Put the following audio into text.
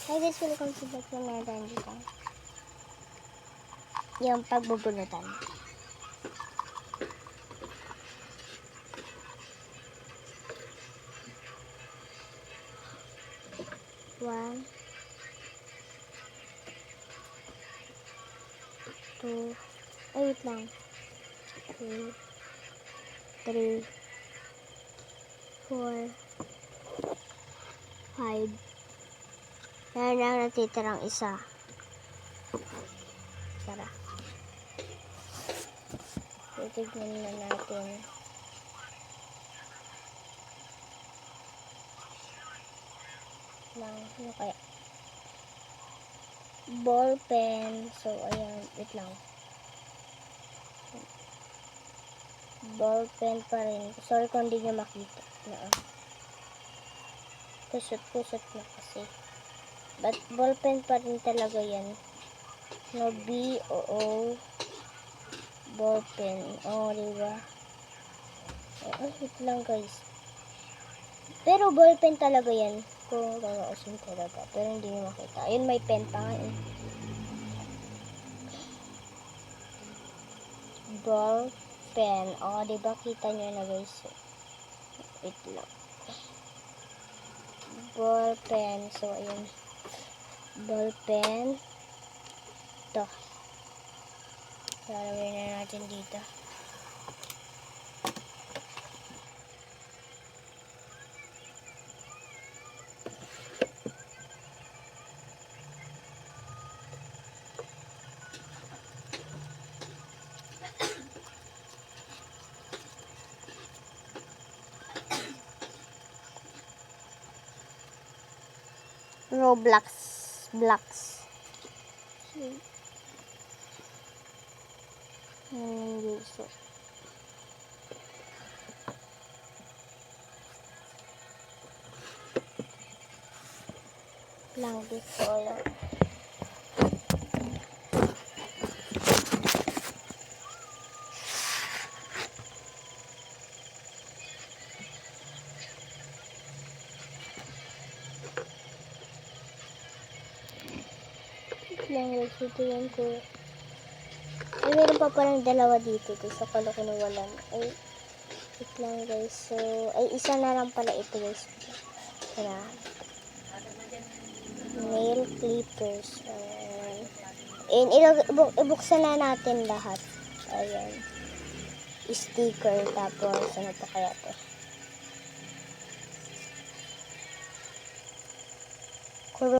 Hi guys, welcome to back to another dito. Yung pagbubunutan. One, two, wait lang. 2, 3, 4, 5. Meron lang natitirang isa. Tara. Titignan na natin. Ano kaya? Ball pen. So, ayan. Wait lang. Ball pen pa rin. Sorry kung hindi nyo makita. Kusot-kusot na kasi. But ball pen pa rin talaga yan. No, B-O-O. Ball pen. Oh, diba? Wait lang guys. Pero ball pen talaga yan. Kung kakausin talaga. Pero hindi nyo makita. Ayun, may pen pa nga eh. Ball pen. Oh, diba? Kita nyo na guys. Wait lang. Ball pen. So, ayun. Ball pen. Ito. Lalagay na natin dito. Roblox blocks. So. Lang dito lang. Lang ito yan ko. Ay, meron pa palang dalawa dito. Sa kala ko nawalan. Ay, wait lang guys. So, ay, isa na lang pala ito guys. Kaya, nail clippers. And ibuksan na natin lahat. Ayan. Sticker. Tapos, ano pa kaya to?